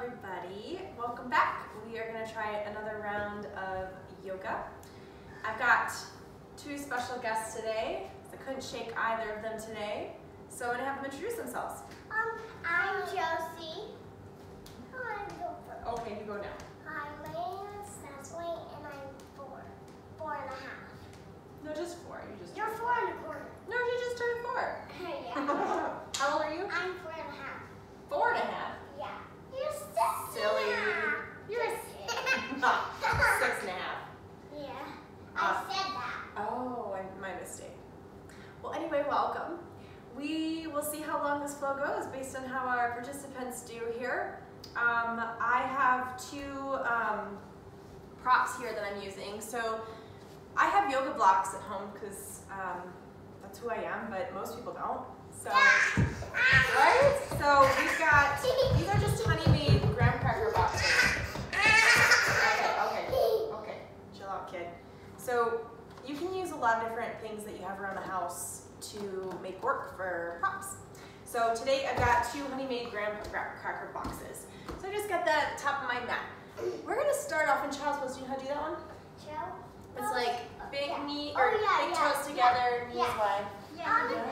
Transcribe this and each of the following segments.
everybody. Welcome back. We are going to try another round of yoga. I've got two special guests today. I couldn't shake either of them today, so I'm going to have them introduce themselves. I'm Josie. Okay, you go now. Hi, my name is Cecily, and I'm four and a half. No, just four. You're 4 and a quarter. No, you just turned 4. Yeah. How old are you? I'm 4 and a half. 4 and a half. Yeah. You're 6 Silly. and a half. You're 6 and a half. Yeah. I said that. Oh, my mistake. Well, anyway, welcome. We will see how long this flow goes based on how our participants do here. I have two props here that I'm using. So I have yoga blocks at home because that's who I am, but most people don't. So, right? So we've got, these are just honey-made graham cracker boxes. Okay, chill out, kid. So you can use a lot of different things that you have around the house to make work for props. So today I've got 2 honey-made graham cracker boxes. So I just got that at the top of my mat. We're gonna start off in child's pose. Do you know how to do that one? It's like big knee or big toes together, knees wide. I'm gonna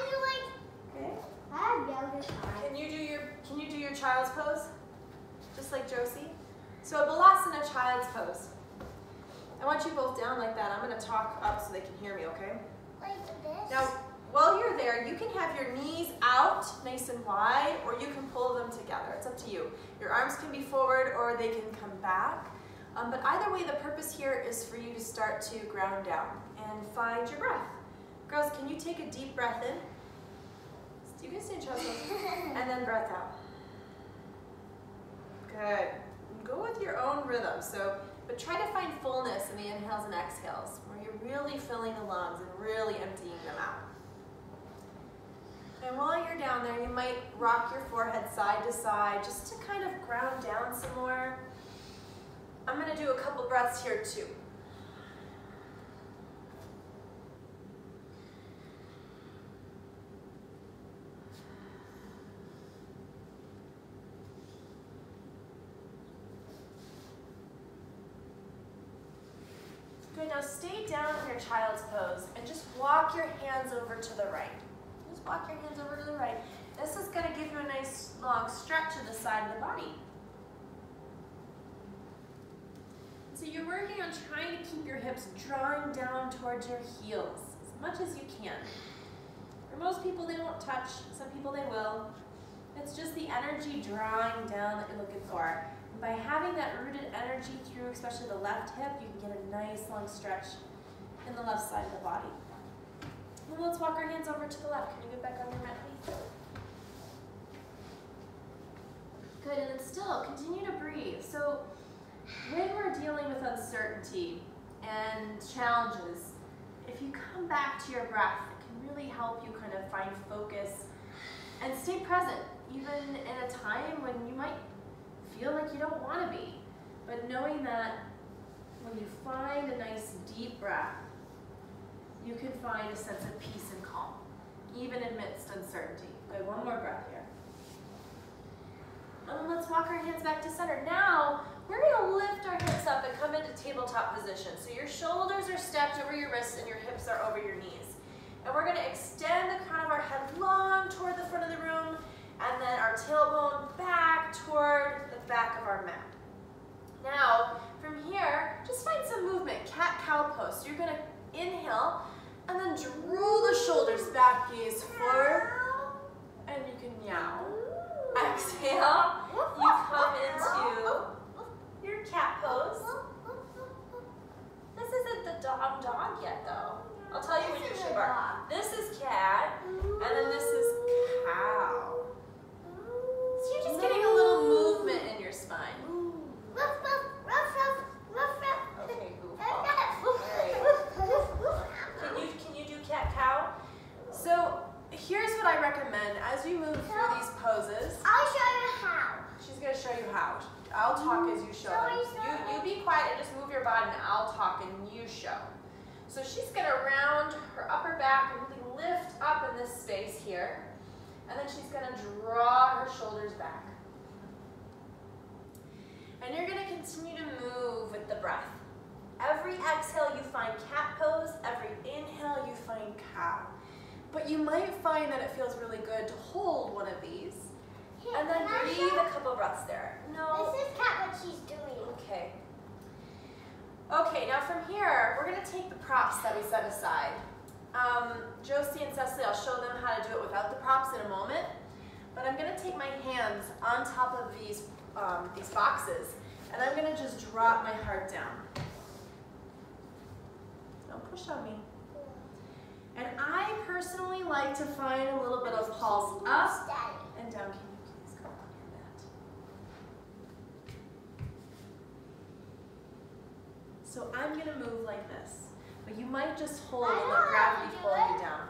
do like. Okay. I have yoga time. Can you do your child's pose? Just like Josie. So Balasana child's pose. I want you both down like that. I'm gonna talk up so they can hear me, okay? Like this. Now, while you're there, you can have your knees out nice and wide, or you can pull them together. It's up to you. Your arms can be forward or they can come back. But either way, the purpose here is for you to start to ground down and find your breath. Girls, can you take a deep breath in? You can stay in child's pose. And then breath out. Good. Go with your own rhythm. But try to find fullness in the inhales and exhales, where you're really filling the lungs and really emptying them out. And while you're down there, you might rock your forehead side to side just to kind of ground down some more. I'm going to do a couple breaths here too. Good, now stay down in your child's pose and just walk your hands over to the right. Just walk your hands over to the right. This is going to give you a nice long stretch to the side of the body. So you're working on trying to keep your hips drawing down towards your heels as much as you can. For most people, they won't touch. Some people, they will. It's just the energy drawing down that you're looking for. And by having that rooted energy through, especially the left hip, you can get a nice long stretch in the left side of the body. Well, let's walk our hands over to the left. Can you get back on your mat, please? Good, and then still continue to breathe. So when we're dealing with uncertainty and challenges, if you come back to your breath, it can really help you kind of find focus and stay present, even in a time when you might feel like you don't want to be. But knowing that when you find a nice deep breath, you can find a sense of peace and calm, even amidst uncertainty. Good, one more breath here. And then let's walk our hands back to center. Now, we're going to lift our hips up and come into tabletop position. So your shoulders are stacked over your wrists and your hips are over your knees. And we're going to extend the crown of our head long toward the front of the room, and then our tailbone back toward the back of our mat. Now, from here, just find some movement, cat-cow pose. So you're going to inhale, and then drool the shoulders back, gaze forward, and you can meow. Exhale, you come into your cat pose. This isn't the dog yet, though. I'll tell you when you should bark. This is cat, and then this is cow. So you're just getting a little movement in your spine. Okay, Alright. Can you do cat-cow? So here's what I recommend as you move through these poses. I'll show you how. She's going to show you how. I'll talk as you show them. You be quiet and just move your body, and I'll talk and you show. So she's going to round her upper back and really lift up in this space here. And then she's going to draw her shoulders back. continue to move with the breath. Every exhale you find cat pose, every inhale you find cow. But you might find that it feels really good to hold one of these and then breathe a couple breaths there. No. This is cat what she's doing. Okay. Okay, now from here, we're gonna take the props that we set aside. Josie and Cecily, I'll show them how to do it without the props in a moment. But I'm gonna take my hands on top of these boxes and I'm gonna just drop my heart down. Don't push on me. And I personally like to find a little bit of pulse up and down. Can you please go on your mat? So I'm gonna move like this, but you might just hold and let gravity pull you down.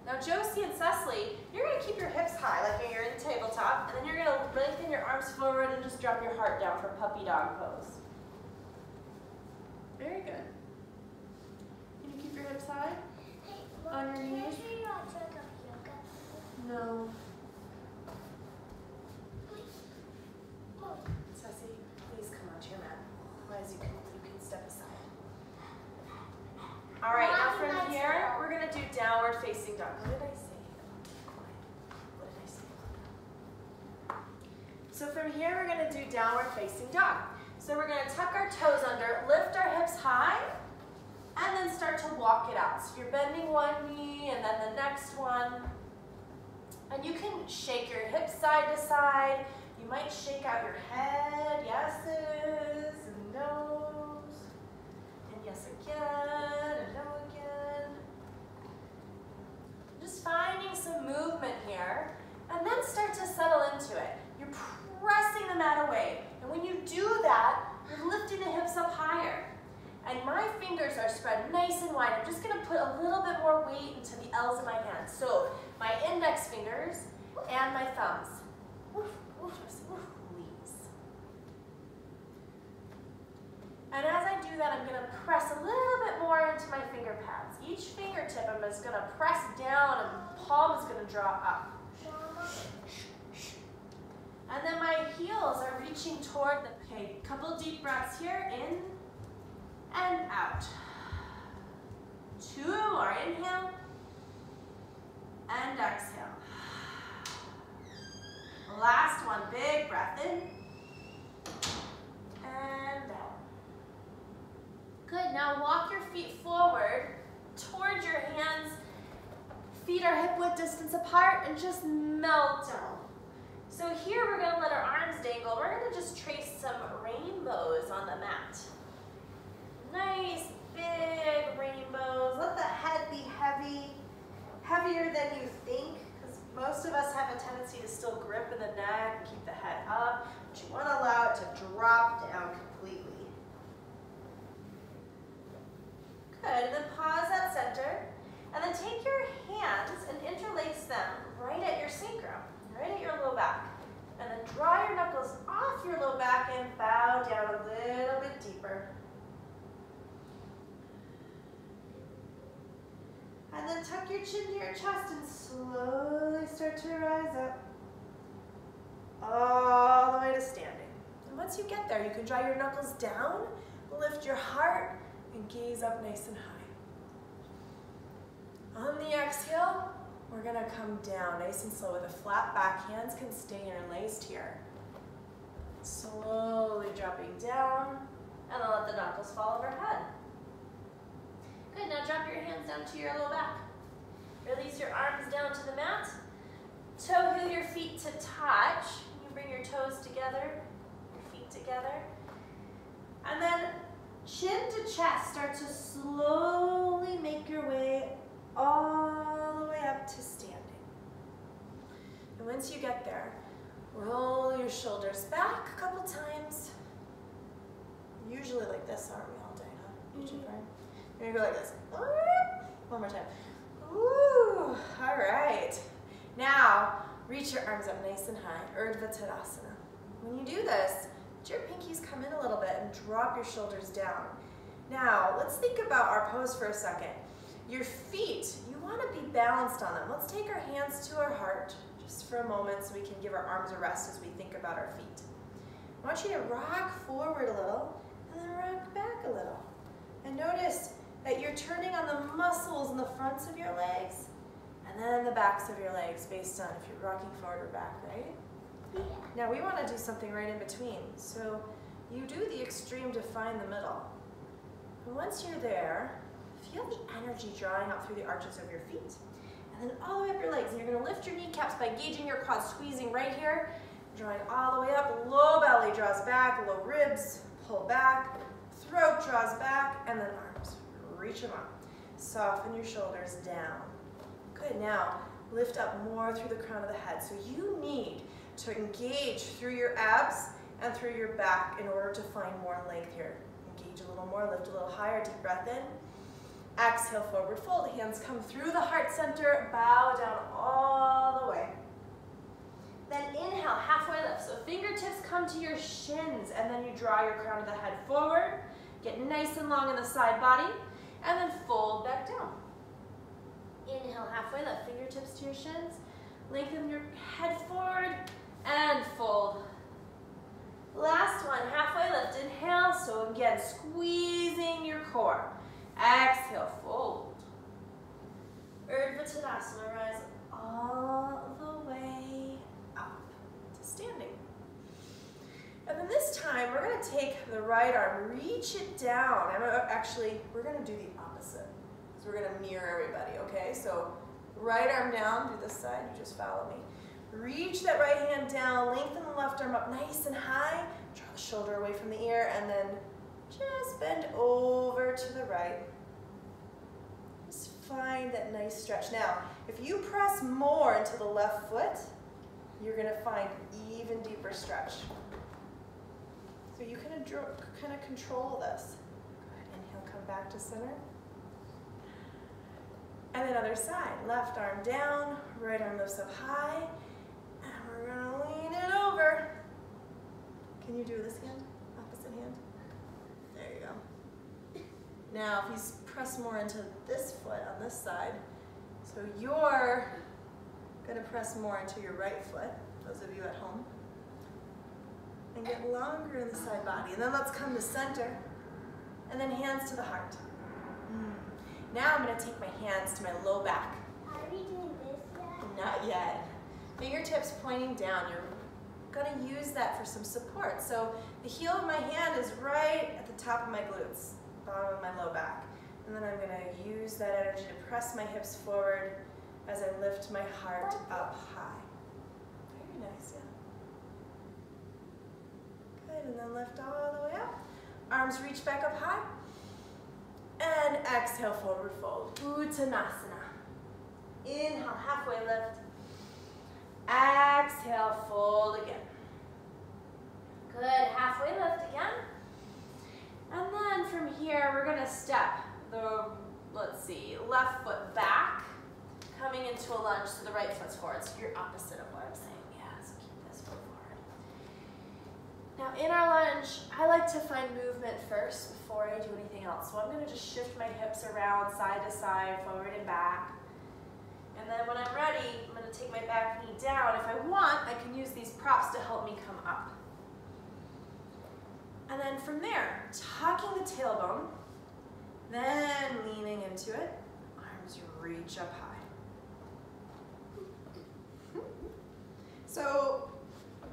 Now Josie and Cecily, you're gonna keep your hips high like you're in tabletop, and then you're gonna lengthen your arms forward and just drop your heart down for puppy dog pose. Very good. Can you keep your hips high? On your knees? No. Ceci, please come onto your mat. Otherwise you can step aside. All right, now from here, we're gonna do downward facing dog. What did I say? What did I say? So from here, we're gonna do downward facing dog. So we're gonna tuck our toes under, lift our hips high, and then start to walk it out. So you're bending one knee and then the next one. And you can shake your hips side to side. You might shake out your head, yeses and no's. And yes again, and no again. Just finding some movement here. And then start to settle into it. You're pressing the mat away. And when you do that, you're lifting the hips up higher. And my fingers are spread nice and wide. I'm just gonna put a little bit more weight into the L's of my hands. So my index fingers and my thumbs. Please. And as I do that, I'm gonna press a little bit more into my finger pads. Each fingertip, I'm just gonna press down and palm is gonna draw up. And then my heels are reaching toward the, okay, couple deep breaths here, in and out. 2 more, inhale and exhale. Last one, big breath in and out. Good, now walk your feet forward towards your hands. Feet are hip width distance apart and just melt down. So here we're gonna let our arms dangle. We're gonna just trace some rainbows on the mat. Nice big rainbows. Let the head be heavy, heavier than you think, because most of us have a tendency to still grip in the neck and keep the head up, but you want to allow it to drop down completely. Good, and then pause at center, and then take your hands and interlace them right at your sacrum, right at your low back. And then draw your knuckles off your low back and bow down a little bit deeper. And then tuck your chin to your chest and slowly start to rise up. All the way to standing. And once you get there, you can draw your knuckles down, lift your heart, and gaze up nice and high. On the exhale, we're gonna come down nice and slow with a flat back. Hands can stay interlaced here. Slowly dropping down, and then let the knuckles fall overhead. Good, now drop your hands down to your low back. Release your arms down to the mat. Toe heel your feet to touch. You bring your toes together, your feet together. And then chin to chest, start to slowly make your way all the way up to standing. And once you get there, roll your shoulders back a couple times. Usually like this, aren't we all day, huh? Usually, right? You're gonna go like this. One more time. Ooh, all right. Now, reach your arms up nice and high, Urdhva Tadasana. When you do this, let your pinkies come in a little bit and drop your shoulders down. Now, let's think about our pose for a second. Your feet, you wanna be balanced on them. Let's take our hands to our heart just for a moment so we can give our arms a rest as we think about our feet. I want you to rock forward a little and then rock back a little. And notice that you're turning on the muscles in the fronts of your legs and then the backs of your legs based on if you're rocking forward or back, right? Yeah. Now we want to do something right in between. So you do the extreme to find the middle. And once you're there, feel the energy drawing out through the arches of your feet. And then all the way up your legs. And you're going to lift your kneecaps by engaging your quads, squeezing right here, drawing all the way up. Low belly draws back, low ribs, pull back, throat draws back, and then arms. Reach them up. Soften your shoulders down. Good. Now, lift up more through the crown of the head. So you need to engage through your abs and through your back in order to find more length here. Engage a little more, lift a little higher, deep breath in. Exhale, forward fold. Hands come through the heart center, bow down all the way. Then inhale, halfway lift. So fingertips come to your shins, and then you draw your crown of the head forward. Get nice and long in the side body, and then fold back down. Inhale, halfway lift. Fingertips to your shins. Lengthen your head forward, and fold. Last one, halfway lift. Inhale, so again, squeezing your core. Exhale, fold. Urdhva Ttanasana, rise all the way up to standing. And then this time, we're going to take the right arm, reach it down. Actually, we're going to do the opposite. So we're going to mirror everybody, okay? So right arm down, do this side, you just follow me. Reach that right hand down, lengthen the left arm up nice and high, draw the shoulder away from the ear, and then just bend over to the right. Just find that nice stretch. Now, if you press more into the left foot, you're going to find even deeper stretch. So you kind of control this. Good. Inhale, come back to center. And then other side. Left arm down, right arm lifts up high, and we're going to lean it over. Can you do this hand? Opposite hand? There you go. Now, if you press more into this foot on this side, so you're going to press more into your right foot, those of you at home, and get longer in the side body. And then let's come to center, and then hands to the heart. Now I'm going to take my hands to my low back. Are we doing this yet? Not yet. Fingertips pointing down. You're going to use that for some support. So the heel of my hand is right at the top of my glutes, bottom of my low back. And then I'm going to use that energy to press my hips forward as I lift my heart up high. Very nice, yeah. Good, and then lift all the way up. Arms reach back up high. And exhale, forward fold. Uttanasana. Inhale, halfway lift. Exhale, fold again. Good, halfway lift again. And then from here, we're going to step the, let's see, left foot back, coming into a lunge, so the right foot's forward. So you're opposite of what I'm saying. Yeah, so keep this foot forward. Now in our lunge, I like to find movement first before I do anything else. So I'm going to just shift my hips around side to side, forward and back. And then when I'm ready, I'm going to take my back knee down. If I want, I can use these props to help me come up. And then from there, tucking the tailbone, then leaning into it, arms reach up high. So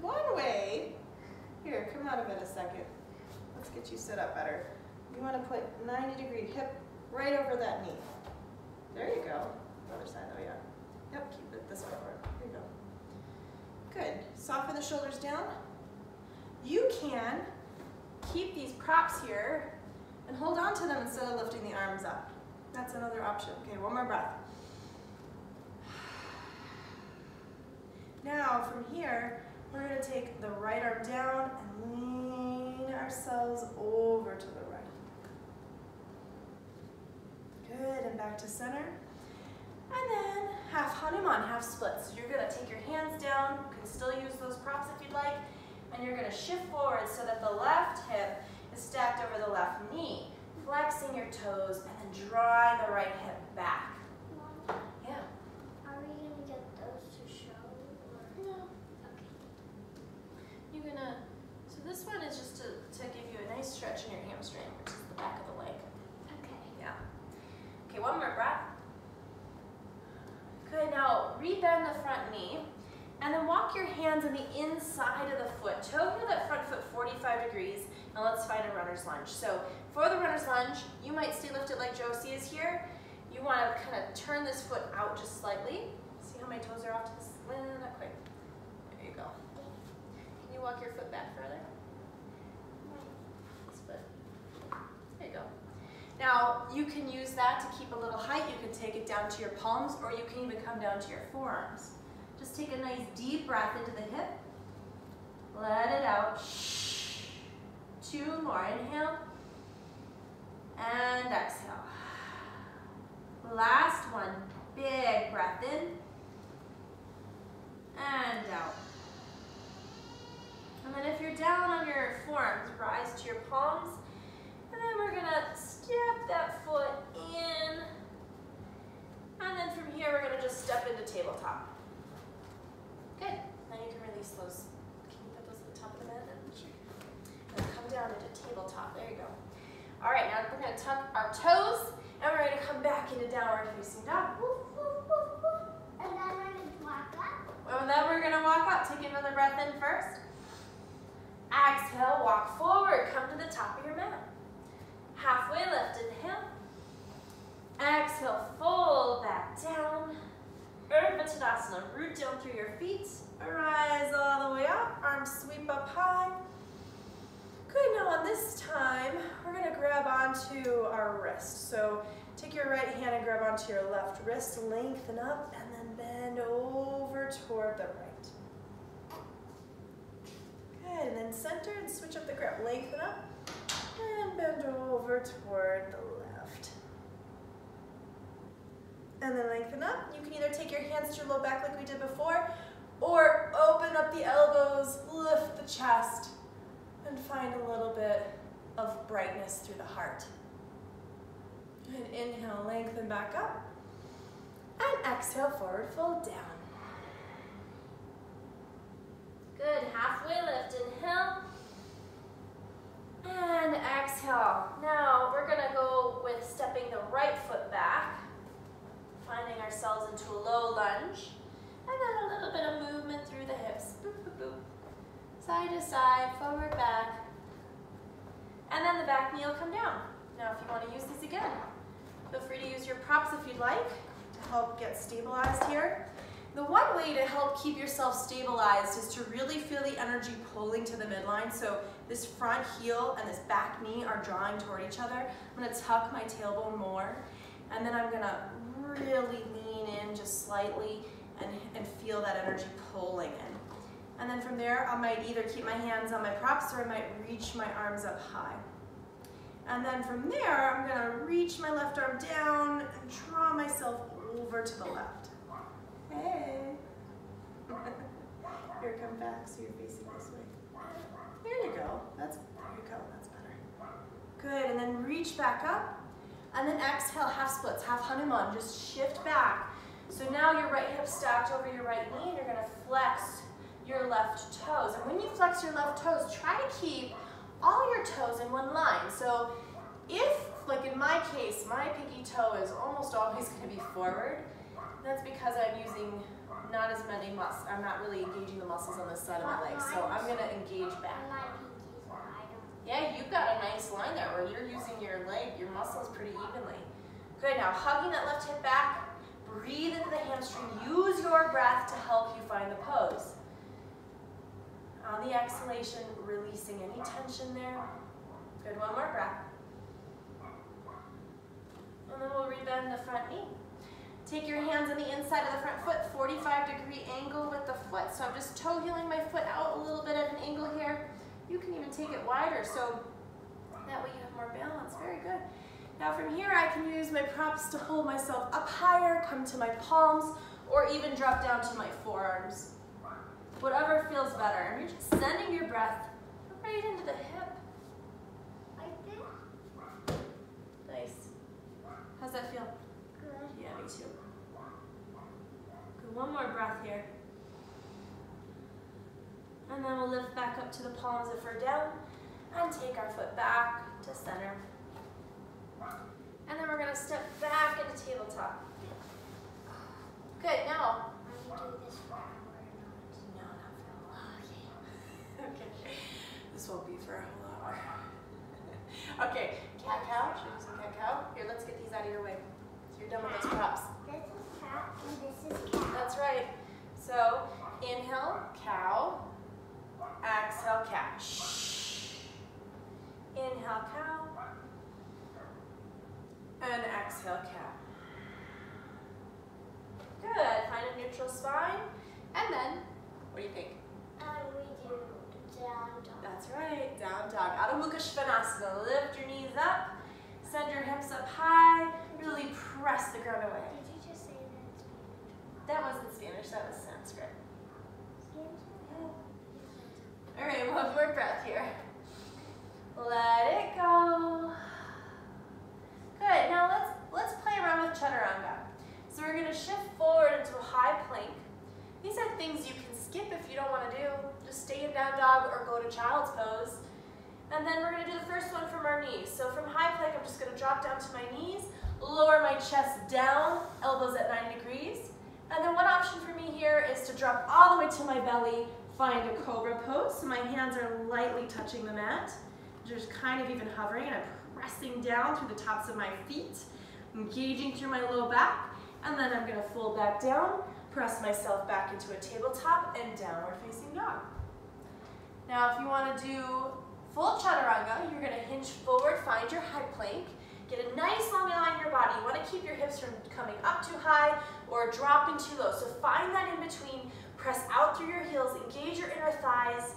one way, here, come out of it a second. Let's get you set up better. You want to put 90-degree hip right over that knee. There you go. The other side, oh yeah. Yep, keep it this way forward. There you go. Good. Soften the shoulders down. You can keep these props here and hold on to them instead of lifting the arms up. That's another option. Okay, one more breath. Now from here, we're going to take the right arm down and lean ourselves over to the right. Good, and back to center. And then half Hanuman, half split. So you're going to take your hands down, you can still use those props if you'd like, and you're going to shift forward so that the left hip is stacked over the left knee, flexing your toes, and then drawing the right hip back. Mom, Yeah. are we going to get those to show? Or? No. Okay. You're going to So this one is just to give you a nice stretch in your hamstring, which is the back of the leg. Okay. Yeah. Okay, one more breath. Good, now rebend the front knee, and then walk your hands on the inside of the foot. Toe heel that front foot 45 degrees, and let's find a runner's lunge. So for the runner's lunge, you might stay lifted like Josie is here. You want to kind of turn this foot out just slightly. See how my toes are off to the side? Not quite. There you go. Can you walk your foot back further? This foot. There you go. Now, you can use that to keep a little height. You can take it down to your palms, or you can even come down to your forearms. Just take a nice deep breath into the hip. Let it out. Two more. Inhale. And exhale. Last one. Big breath in. And out. And then if you're down on your forearms, rise to your palms. And then we're gonna step that foot in. And then from here, we're gonna just step into tabletop. Good. Now you can release those. Can you put those at the top of the mat? And come down into tabletop. There you go. All right, now we're gonna tuck our toes, and we're gonna come back into downward facing dog. And then we're going to walk up. And then we're gonna walk up. Take another breath in first. Exhale, walk forward. Come to the top of your mat. Halfway lift, inhale. Exhale, fold back down. Urdhva Tadasana, root down through your feet. Rise all the way up, arms sweep up high. Good, now on this time, we're gonna grab onto our wrist. So take your right hand and grab onto your left wrist, lengthen up, and then bend over toward the right. Good, and then center and switch up the grip. Lengthen up, and bend over toward the left. And then lengthen up. You can either take your hands to your low back like we did before, or open up the elbows, lift the chest, and find a little bit of brightness through the heart. And inhale, lengthen back up. And exhale, forward fold down. Good, halfway lift, inhale. And exhale. Now we're gonna go with stepping the right foot back, finding ourselves into a low lunge, and then a little bit of movement through the hips. Boop, boop, boop. Side to side, forward, back. And then the back knee will come down. Now if you want to use these again, feel free to use your props if you'd like to help get stabilized here. The one way to help keep yourself stabilized is to really feel the energy pulling to the midline. So this front heel and this back knee are drawing toward each other. I'm going to tuck my tailbone more, and then I'm going to really lean in just slightly and feel that energy pulling in. And then from there, I might either keep my hands on my props or I might reach my arms up high. And then from there, I'm gonna reach my left arm down and draw myself over to the left. Hey. Here, come back so you're facing this way. There you go. There you go, that's better. Good, and then reach back up. And then exhale, half splits, half Hanuman. Just shift back. So now your right hip stacked over your right knee, and you're gonna flex your left toes. And when you flex your left toes, try to keep all your toes in one line. So if, like in my case, my pinky toe is almost always gonna be forward, that's because I'm using not as many muscles. I'm not really engaging the muscles on this side of my leg. So I'm gonna engage back. Yeah, you've got a nice line there where you're using your leg, your muscles pretty evenly. Good, now hugging that left hip back, breathe into the hamstring, use your breath to help you find the pose. On the exhalation, releasing any tension there. Good, one more breath. And then we'll rebend the front knee. Take your hands on the inside of the front foot, 45-degree angle with the foot. So I'm just toe heeling my foot out a little bit at an angle here. You can even take it wider, so that way you have more balance. Very good. Now from here, I can use my props to hold myself up higher, come to my palms, or even drop down to my forearms. Whatever feels better. And you're just sending your breath right into the hip. Like this. Nice. How's that feel? Good. Yeah, me too. Good, one more breath here. And then we'll lift back up to the palms if we're down and take our foot back to center. And then we're going to step back into tabletop. Good, now. Are you doing this for an hour or not? No, not for a while. Okay. Okay. This won't be for a whole hour. Okay, cat-cow. Should we do some cat-cow? Here, let's get these out of your way. So you're done with those props. This is cat and this is cow. That's right. So, inhale, cow. Exhale, cat. Shh. Inhale, cow. And exhale, cat. Good. Find a neutral spine. And then, what do you think? We do down dog. That's right. Down dog. Adho Mukha Svanasana. Lift your knees up. Send your hips up high. Really press the ground away. Did you just say that in Spanish? That wasn't Spanish. That was Sanskrit. Spanish? All right. One more breath here. Let it go. Good. Now let's play around with chaturanga. So we're going to shift forward into a high plank. These are things you can skip if you don't want to do. Just stay in down dog or go to child's pose. And then we're going to do the first one from our knees. So from high plank, I'm just going to drop down to my knees, lower my chest down, elbows at 90 degrees. And then one option for me here is to drop all the way to my belly, find a cobra pose. So my hands are lightly touching the mat. Just kind of even hovering, and I'm pressing down through the tops of my feet, engaging through my low back. And then I'm going to fold back down, press myself back into a tabletop and downward facing dog. Now if you want to do full chaturanga, you're going to hinge forward, find your high plank, get a nice long line in your body. You want to keep your hips from coming up too high or dropping too low. So find that in between, press out through your heels, engage your inner thighs,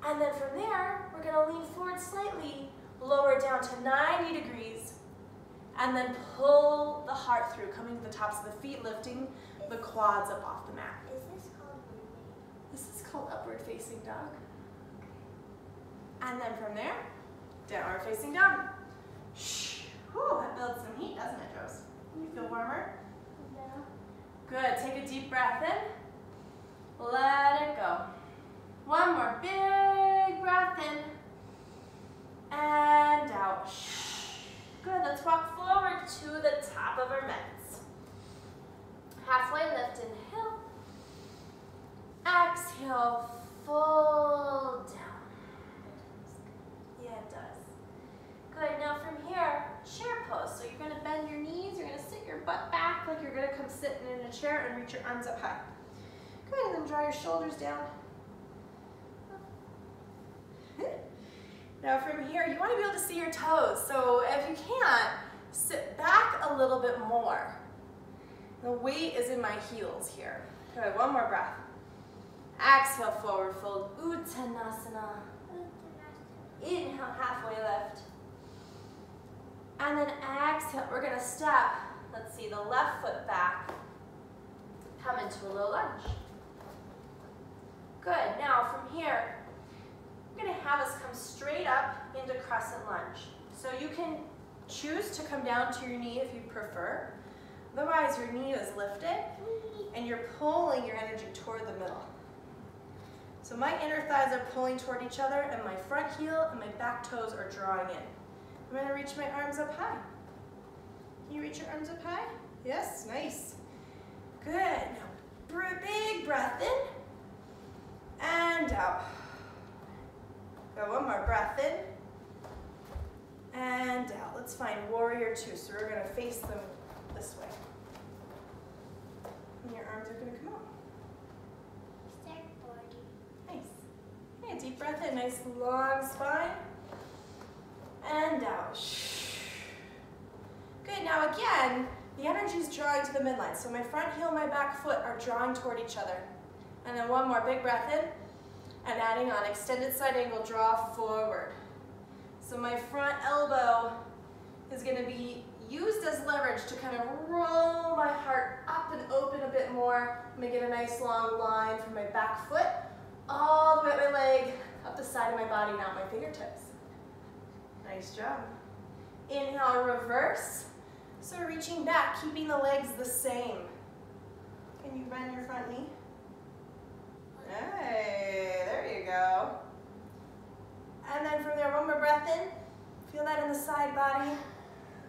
and then from there, we're going to lean forward slightly, lower down to 90 degrees, and then pull the heart through, coming to the tops of the feet, lifting the quads up off the mat. Is this called moving? This is called upward facing dog. And then from there, downward facing dog. Shh. Whew, that builds some heat, doesn't it, Rose? You feel warmer? No. Good. Take a deep breath in. Let it go. One more big breath in. And out. Good. Let's walk forward to the top of our mats. Halfway lift, inhale. Exhale, fold down. Yeah, it does. Good. Now from here, chair pose. So you're going to bend your knees. You're going to sit your butt back like you're going to come sitting in a chair and reach your arms up high. Good. And then draw your shoulders down. Now from here, you want to be able to see your toes. So if you can't, sit back a little bit more. The weight is in my heels here. Good, one more breath. Exhale, forward fold, Uttanasana. Inhale, halfway lift. And then exhale, we're gonna step, let's see, the left foot back. Come into a low lunge. Good, now from here, I'm gonna have us come straight up into crescent lunge. So you can choose to come down to your knee if you prefer. Otherwise, your knee is lifted and you're pulling your energy toward the middle. So my inner thighs are pulling toward each other and my front heel and my back toes are drawing in. I'm gonna reach my arms up high. Can you reach your arms up high? Yes, nice. Good, now big breath in and out. Go one more breath in and out. Let's find warrior two. So we're gonna face them this way. And your arms are gonna come out. Nice. Okay, deep breath in, nice long spine. And out. Good, now again, the energy is drawing to the midline. So my front heel and my back foot are drawing toward each other. And then one more big breath in. And adding on, extended side angle, draw forward. So my front elbow is gonna be used as leverage to kind of roll my heart up and open a bit more. I'm gonna get a nice long line from my back foot, all the way up my leg, up the side of my body, now my fingertips. Nice job. Inhale, reverse. So we're reaching back, keeping the legs the same. Can you bend your front knee? Hey, there you go. And then from there, one more breath in. Feel that in the side body.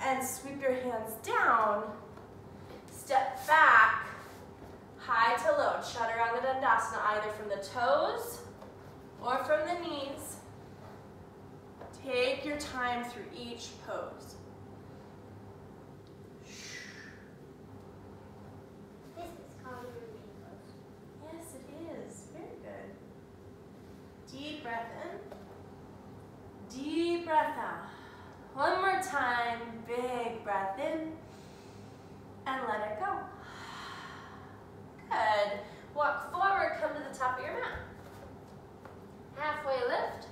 And sweep your hands down. Step back, high to low. Chaturanga Dandasana, either from the toes or from the knees. Take your time through each pose. This is called moving pose. Yes, it is. Very good. Deep breath in. Deep breath out. One more time. Big breath in. And let it go. Good. Walk forward, come to the top of your mat. Halfway lift.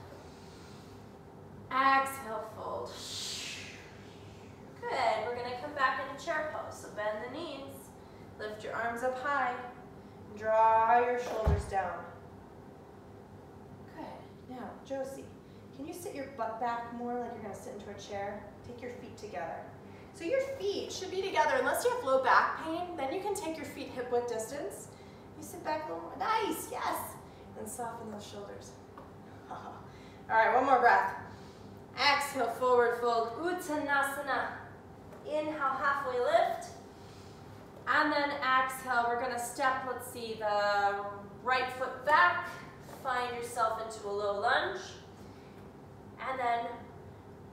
Exhale, fold. Good. We're going to come back into chair pose. So bend the knees. Lift your arms up high. Draw your shoulders down. Good. Now, Josie, can you sit your butt back more like you're going to sit into a chair? Take your feet together. So your feet should be together unless you have low back pain. Then you can take your feet hip width distance. You sit back a little more. Nice, yes. And soften those shoulders. All right, one more breath. Exhale, forward fold, Uttanasana. Inhale, halfway lift. And then exhale, we're gonna step, let's see, the right foot back. Find yourself into a low lunge. And then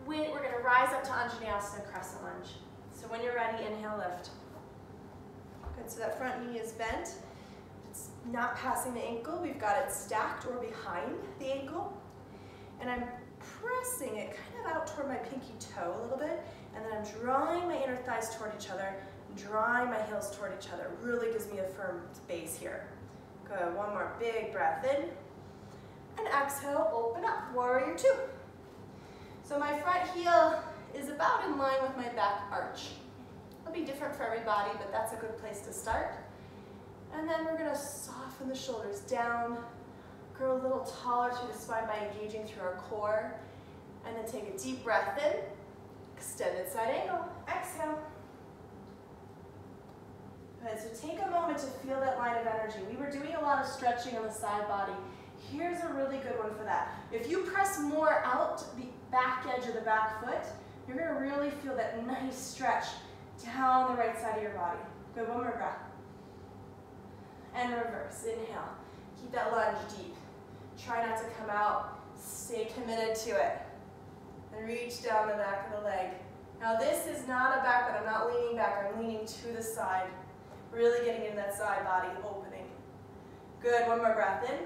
we're gonna rise up to Anjaneyasana, crescent lunge. So when you're ready, inhale, lift. Good, so that front knee is bent. It's not passing the ankle. We've got it stacked or behind the ankle. And I'm pressing it kind of out toward my pinky toe a little bit. And then I'm drawing my inner thighs toward each other, drawing my heels toward each other. Really gives me a firm base here. Good, one more big breath in. And exhale, open up, warrior two. So my front heel is about in line with my back arch. It'll be different for everybody, but that's a good place to start. And then we're gonna soften the shoulders down, grow a little taller through the spine by engaging through our core. And then take a deep breath in, extended side angle, exhale. Good, so take a moment to feel that line of energy. We were doing a lot of stretching on the side body. Here's a really good one for that. If you press more out the back edge of the back foot, you're gonna really feel that nice stretch down the right side of your body. Good, one more breath. And reverse, inhale. Keep that lunge deep. Try not to come out, stay committed to it. And reach down the back of the leg. Now this is not a back bend, I'm not leaning back, I'm leaning to the side. Really getting into that side body opening. Good, one more breath in.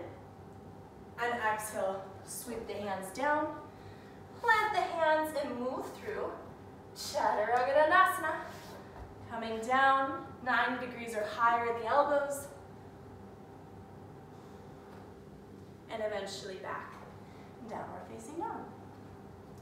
And exhale, sweep the hands down. Plant the hands and move through Chaturanga Dandasana. Coming down, 90 degrees or higher at the elbows. And eventually back, downward facing dog.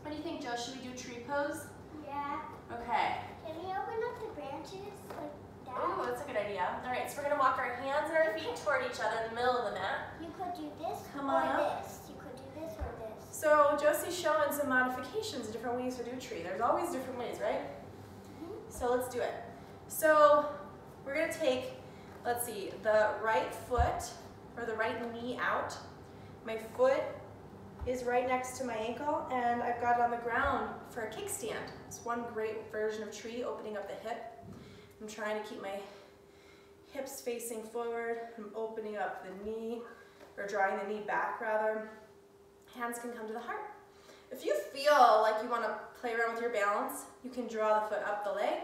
What do you think, Joe? Should we do tree pose? Yeah. Okay. Can we open up the branches like that? Oh, that's a good idea. All right, so we're gonna walk our hands and our feet toward each other in the middle of the mat. You could do this Come on or up. this. You could do this or this. So Josie's showing some modifications, different ways to do tree. There's always different ways, right? So let's do it. So we're gonna take, let's see, the right foot or the right knee out. My foot is right next to my ankle and I've got it on the ground for a kickstand. It's one great version of tree, opening up the hip. I'm trying to keep my hips facing forward. I'm opening up the knee, or drawing the knee back rather. Hands can come to the heart. If you feel like you want to play around with your balance, you can draw the foot up the leg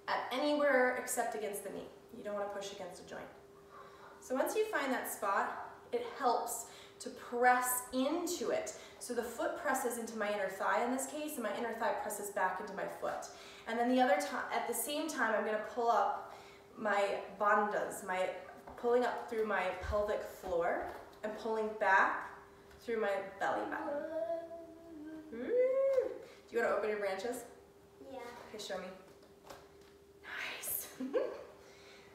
at anywhere except against the knee. You don't want to push against a joint. So once you find that spot, it helps to press into it. So the foot presses into my inner thigh in this case, and my inner thigh presses back into my foot. And then the other time, at the same time, I'm going to pull up my bandhas, pulling up through my pelvic floor and pulling back through my belly button. Do you want to open your branches? Yeah. Okay, show me. Nice.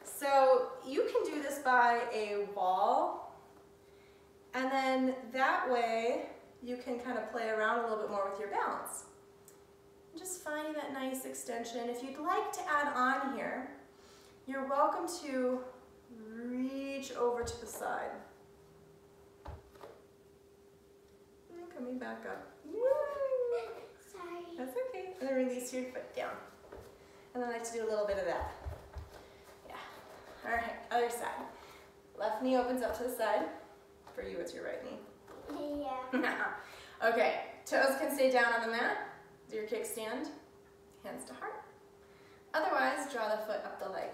So you can do this by a wall. And then that way, you can kind of play around a little bit more with your balance. Just finding that nice extension. If you'd like to add on here, you're welcome to reach over to the side. coming back up. Woo! Sorry. That's okay. And then release your foot down. And then I like to do a little bit of that. Yeah. All right, other side. Left knee opens up to the side. For you, it's your right knee. Yeah. Okay, toes can stay down on the mat. Do your kickstand, hands to heart. Otherwise, draw the foot up the leg.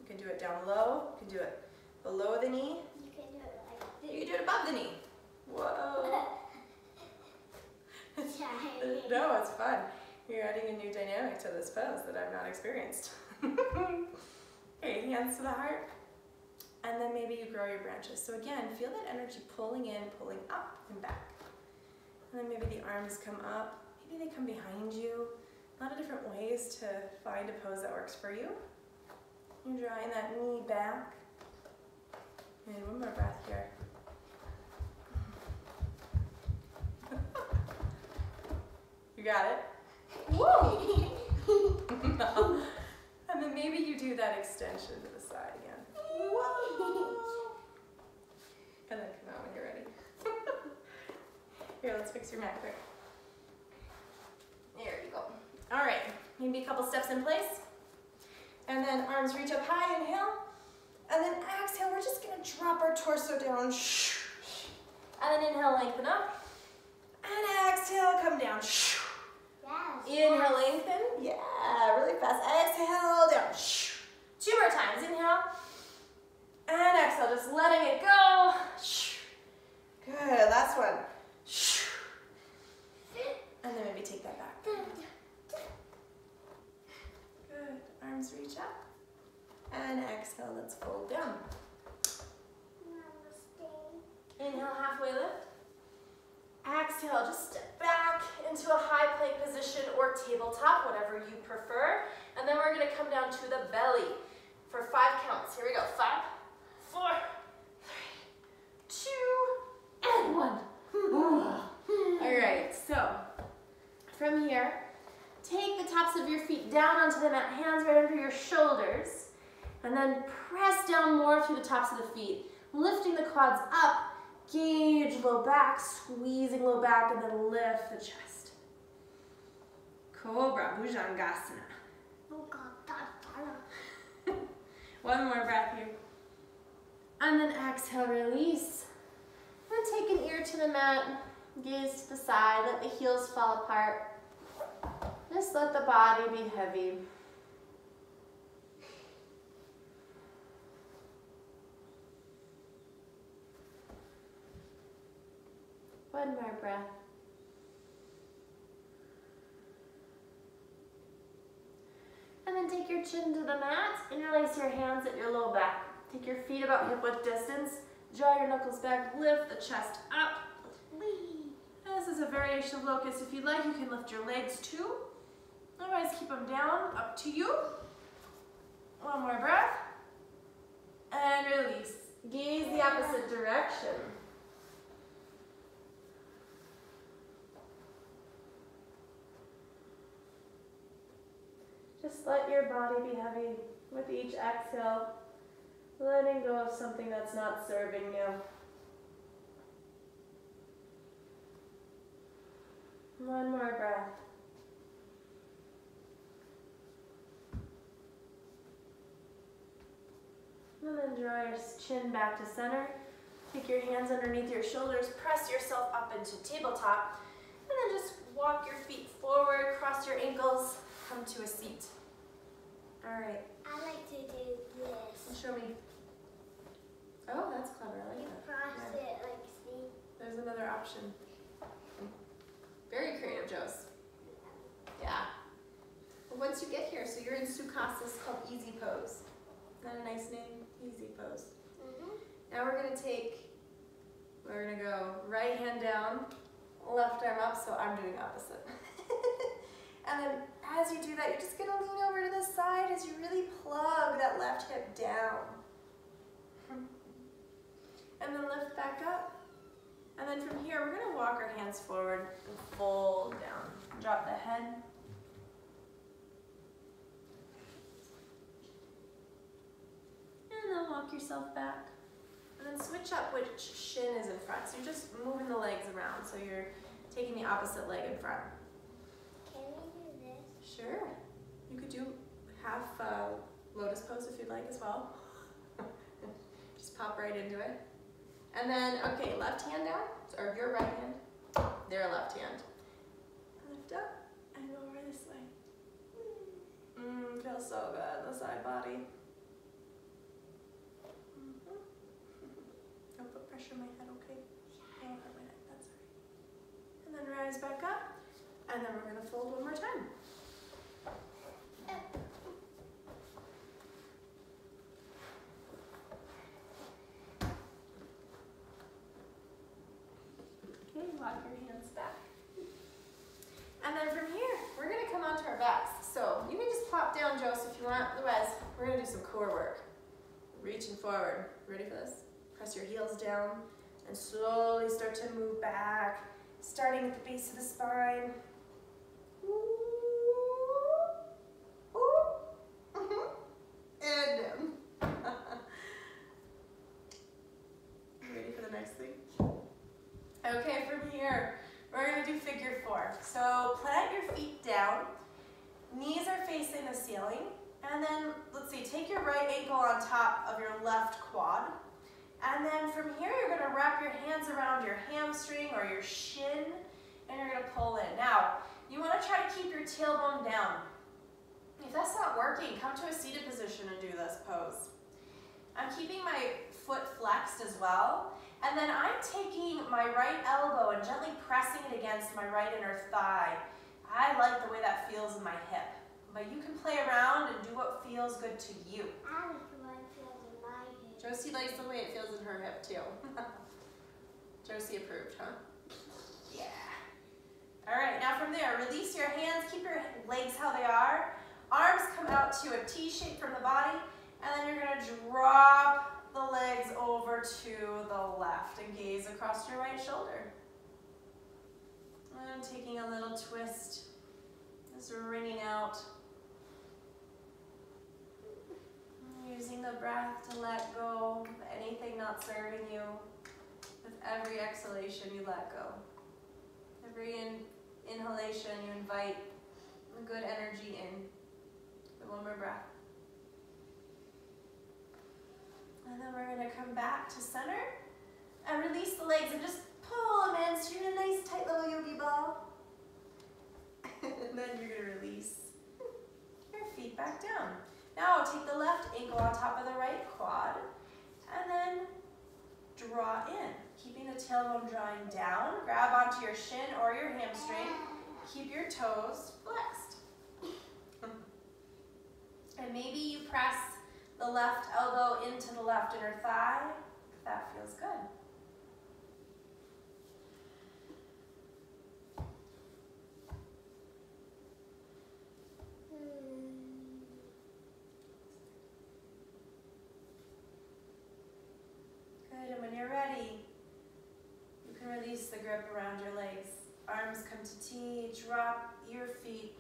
You can do it down low, you can do it below the knee. You can do it like this. You can do it above the knee. Whoa. Sorry. No, it's fun. You're adding a new dynamic to this pose that I've not experienced. Okay, hands to the heart. And then maybe you grow your branches. So again, feel that energy pulling in, pulling up and back. And then maybe the arms come up. Maybe they come behind you. A lot of different ways to find a pose that works for you. You're drawing that knee back. And one more breath here. You got it? Woo! And then maybe you do that extension to the side again. Whoa! And then come out when you're ready. Here, let's fix your mat quick. There you go. All right, maybe a couple steps in place. And then arms reach up high, inhale. And then exhale, we're just gonna drop our torso down. And then inhale, lengthen up. And exhale, come down. Yes. Inhale, lengthen. Yeah, really fast. Exhale, down. 2 more times. Inhale. And exhale, just letting it go. Good, last one. And then maybe take that back. Good, arms reach up. And exhale, let's fold down. Inhale, halfway lift. Exhale, just step back into a high plank position or tabletop, whatever you prefer. And then we're gonna come down to the belly for 5 counts. Here we go, 5, 4, 3, 2, and 1. All right, so from here, take the tops of your feet down onto the mat, hands right under your shoulders, and then press down more through the tops of the feet, lifting the quads up. Gauge low back, squeezing low back, and then lift the chest. Cobra, Bhujangasana. One more breath here. And then exhale, release. And take an ear to the mat, gaze to the side, let the heels fall apart. Just let the body be heavy. One more breath. And then take your chin to the mat, interlace your hands at your low back. Take your feet about hip width distance, draw your knuckles back, lift the chest up. This is a variation of locust. If you'd like, you can lift your legs too. Otherwise, keep them down, up to you. One more breath. And release. Gaze the opposite direction. Just let your body be heavy with each exhale, letting go of something that's not serving you. One more breath. And then draw your chin back to center. Take your hands underneath your shoulders, press yourself up into tabletop, and then just walk your feet forward, cross your ankles, come to a seat. All right. I like to do this. Show me. Oh, that's clever. I like You that. cross Yeah. it like see. There's another option. Very creative, Joes. Yeah. Well, once you get here, so you're in Sukhasana, it's called easy pose. Isn't that a nice name? Easy pose. Now we're gonna go right hand down, left arm up, so I'm doing opposite. And then as you do that, you're just gonna lean over to the side as you really plug that left hip down. And then lift back up. And then from here, we're gonna walk our hands forward and fold down. Drop the head. And then walk yourself back. And then switch up which shin is in front. So you're just moving the legs around. So you're taking the opposite leg in front. Can we do this? Sure. You could do half lotus pose if you'd like as well. Just pop right into it. And then, okay, left hand down, or your right hand, their left hand. Lift up and go over this way. Feels so good, the side body. Don't put pressure on my head, okay? Don't hurt my neck, that's all right. And then rise back up, and then we're gonna fold one more time. Okay, lock your hands back. And then from here, we're gonna come onto our backs. So you can just plop down, Joseph, if you want. Otherwise, we're gonna do some core work. Reaching forward. Ready for this? Press your heels down and slowly start to move back, starting at the base of the spine. And down. Ready for the next thing? Okay, from here, we're gonna do figure 4. So plant your feet down, knees are facing the ceiling, and then, let's see, take your right ankle on top of your left quad. And then from here, you're gonna wrap your hands around your hamstring or your shin, and you're gonna pull in. Now, you wanna try to keep your tailbone down. If that's not working, come to a seated position and do this pose. I'm keeping my foot flexed as well, and then I'm taking my right elbow and gently pressing it against my right inner thigh. I like the way that feels in my hip, but you can play around and do what feels good to you. I like the way it feels in my hip. Josie likes the way it feels in her hip too. Josie approved, huh? Yeah. All right, now from there, release your hands, keep your legs how they are. Arms come out to a T shape from the body, and then you're gonna drop the legs over to the left and gaze across your right shoulder. And taking a little twist, just wringing out. Using the breath to let go of anything not serving you. With every exhalation, you let go. Every inhalation, you invite good energy in. One more breath. And then we're going to come back to center and release the legs and just pull them in so you're in a nice tight little yogi ball. And then you're going to release your feet back down. Now take the left ankle on top of the right quad and then draw in. Keeping the tailbone drawing down, grab onto your shin or your hamstring. Keep your toes flexed. And maybe you press the left elbow into the left inner thigh, if that feels good. Good, and when you're ready, you can release the grip around your legs. Arms come to T, drop your feet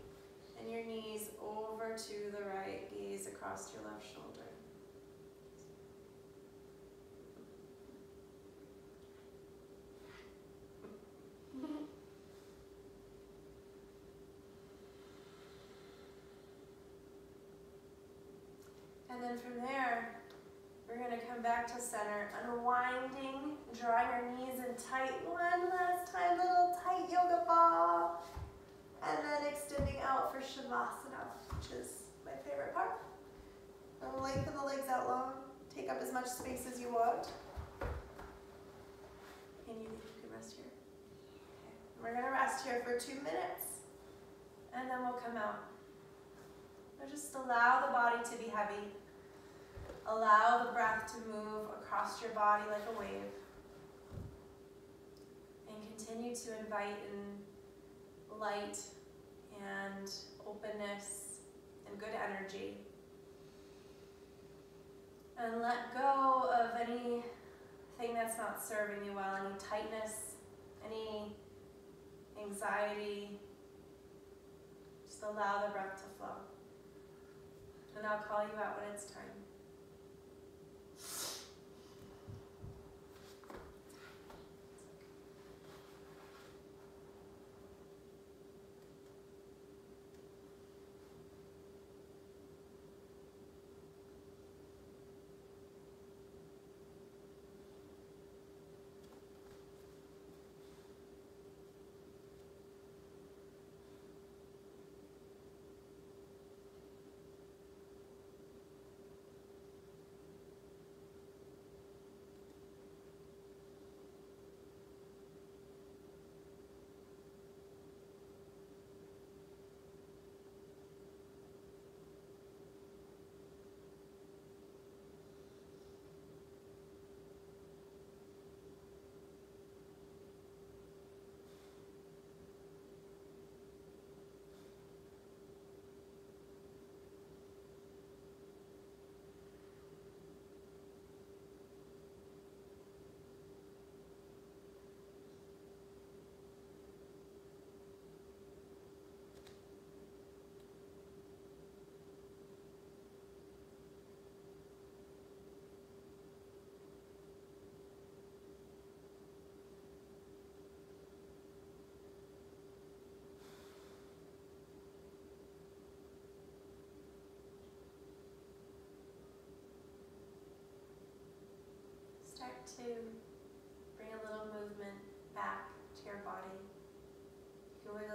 and your knees over to the right, gaze across your left shoulder. And then from there, we're going to come back to center, unwinding, drawing our knees in tight. One last time, little tight yoga ball. And then extending out for Shavasana, which is my favorite part. And lengthen the legs out long. Take up as much space as you want. And you think you can rest here? Okay. We're going to rest here for 2 minutes. And then we'll come out. So just allow the body to be heavy. Allow the breath to move across your body like a wave. And continue to invite in light and openness and good energy. And let go of anything that's not serving you well, any tightness, any anxiety. Just allow the breath to flow. And I'll call you out when it's time.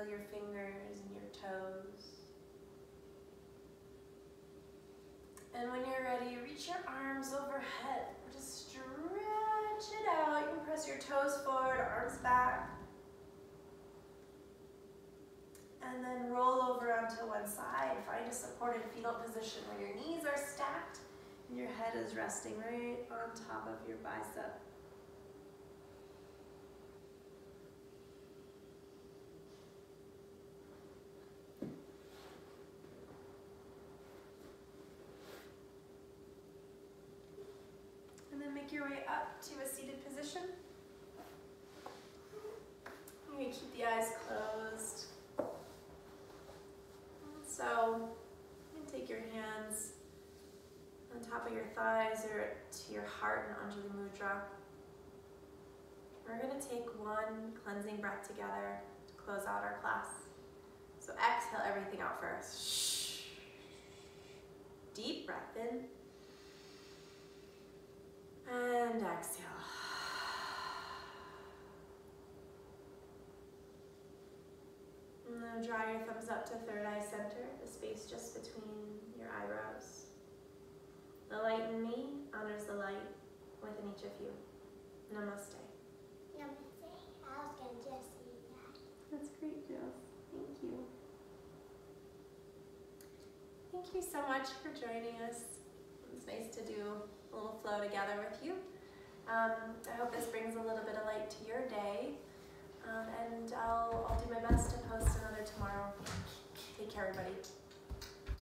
feel your fingers and your toes. And when you're ready, reach your arms overhead. Just stretch it out. You can press your toes forward, arms back. And then roll over onto one side. Find a supported fetal position where your knees are stacked and your head is resting right on top of your bicep. And then make your way up to a seated position. You can keep the eyes closed. So you can take your hands on top of your thighs or to your heart in Anjali Mudra. We're going to take one cleansing breath together to close out our class. So exhale everything out first. Deep breath in. And exhale. And then draw your thumbs up to third eye center, the space just between your eyebrows. The light in me honors the light within each of you. Namaste. Namaste. I was going to just say that. That's great, Jill. Thank you. Thank you so much for joining us. It's nice to do a little flow together with you. I hope this brings a little bit of light to your day. And I'll do my best to post another tomorrow. Take care, everybody.